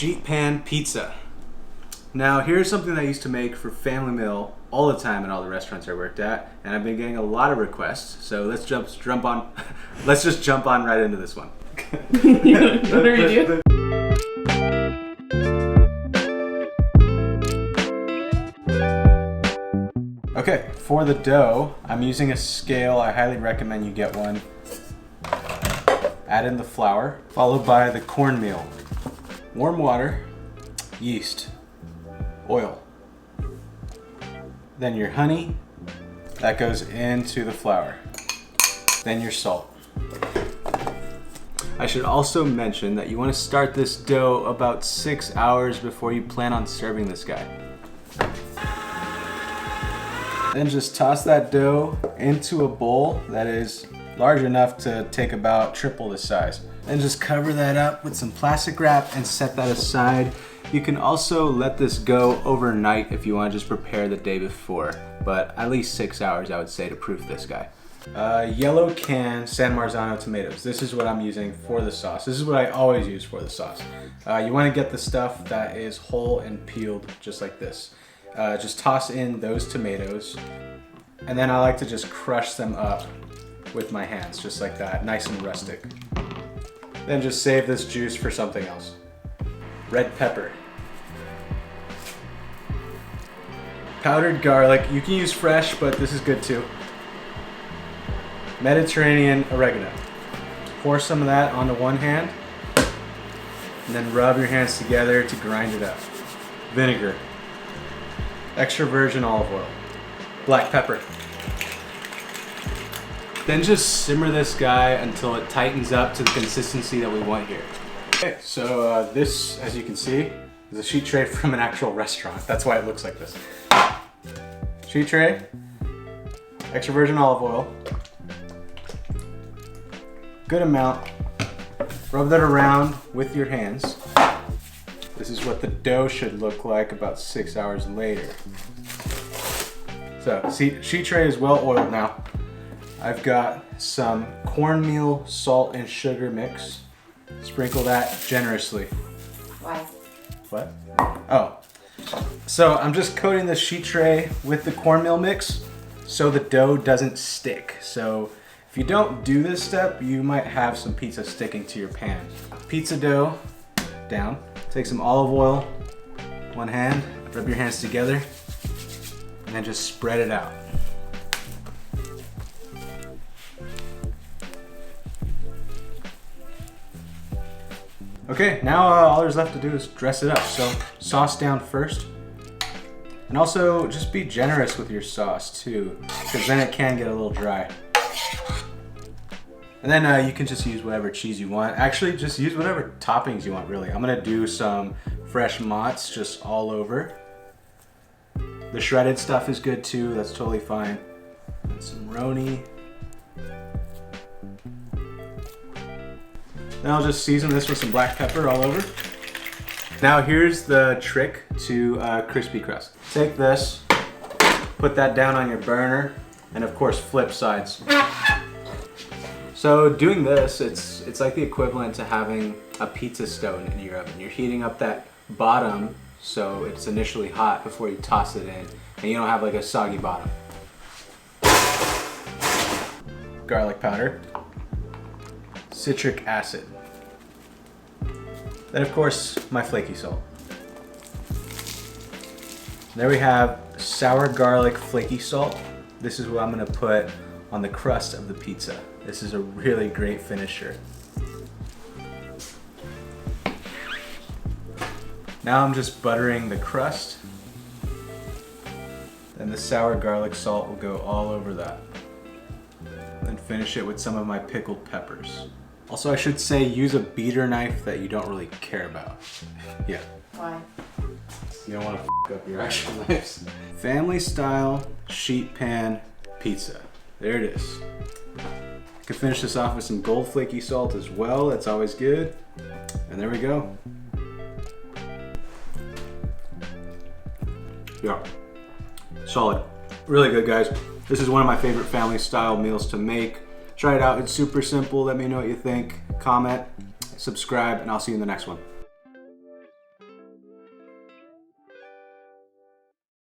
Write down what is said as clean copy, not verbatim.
sheet pan pizza. Now here's something that I used to make for family meal all the time at all the restaurants I worked at, and I've been getting a lot of requests. So let's just jump on right into this one. What are you doing? Okay, for the dough, I'm using a scale. I highly recommend you get one. Add in the flour, followed by the cornmeal, warm water, yeast, oil, then your honey, that goes into the flour, then your salt. I should also mention that you want to start this dough about 6 hours before you plan on serving this guy. Then just toss that dough into a bowl that is large enough to take about triple the size. Then just cover that up with some plastic wrap and set that aside. You can also let this go overnight if you want to just prepare the day before, but at least 6 hours I would say to proof this guy. Yellow can San Marzano tomatoes. This is what I'm using for the sauce. This is what I always use for the sauce. You want to get the stuff that is whole and peeled just like this. Just toss in those tomatoes, and then I like to just crush them up with my hands, just like that, nice and rustic. Then just save this juice for something else. Red pepper. Powdered garlic, you can use fresh, but this is good too. Mediterranean oregano. Pour some of that onto one hand, and then rub your hands together to grind it up. Vinegar. Extra virgin olive oil. Black pepper. Then just simmer this guy until it tightens up to the consistency that we want here. Okay, so this, as you can see, is a sheet tray from an actual restaurant. That's why it looks like this. Sheet tray, extra virgin olive oil, good amount. Rub that around with your hands. This is what the dough should look like about 6 hours later. So, see, sheet tray is well oiled now. I've got some cornmeal, salt, and sugar mix. Sprinkle that generously. Why? What? Oh. So I'm just coating the sheet tray with the cornmeal mix so the dough doesn't stick. So if you don't do this step, you might have some pizza sticking to your pan. Pizza dough down. Take some olive oil, one hand, rub your hands together, and then just spread it out. Okay, now all there's left to do is dress it up. So sauce down first. And also just be generous with your sauce too, because then it can get a little dry. And then you can just use whatever cheese you want. Actually, just use whatever toppings you want, really. I'm gonna do some fresh mozz just all over. The shredded stuff is good too, that's totally fine. And some roni. Then I'll just season this with some black pepper all over. Now here's the trick to crispy crust. Take this, put that down on your burner, and of course flip sides. So doing this, it's like the equivalent to having a pizza stone in your oven. You're heating up that bottom so it's initially hot before you toss it in, and you don't have like a soggy bottom. Garlic powder, citric acid, then of course my flaky salt. There we have sour garlic flaky salt. This is what I'm gonna put on the crust of the pizza. This is a really great finisher. Now I'm just buttering the crust. Then the sour garlic salt will go all over that. Then finish it with some of my pickled peppers. Also, I should say use a beater knife that you don't really care about. Yeah. Why? You don't want to f up your actual knives. Family style sheet pan pizza. There it is. You can finish this off with some gold flaky salt as well. That's always good. And there we go. Yeah, solid. Really good, guys. This is one of my favorite family style meals to make. Try it out, it's super simple. Let me know what you think. Comment, subscribe, and I'll see you in the next one.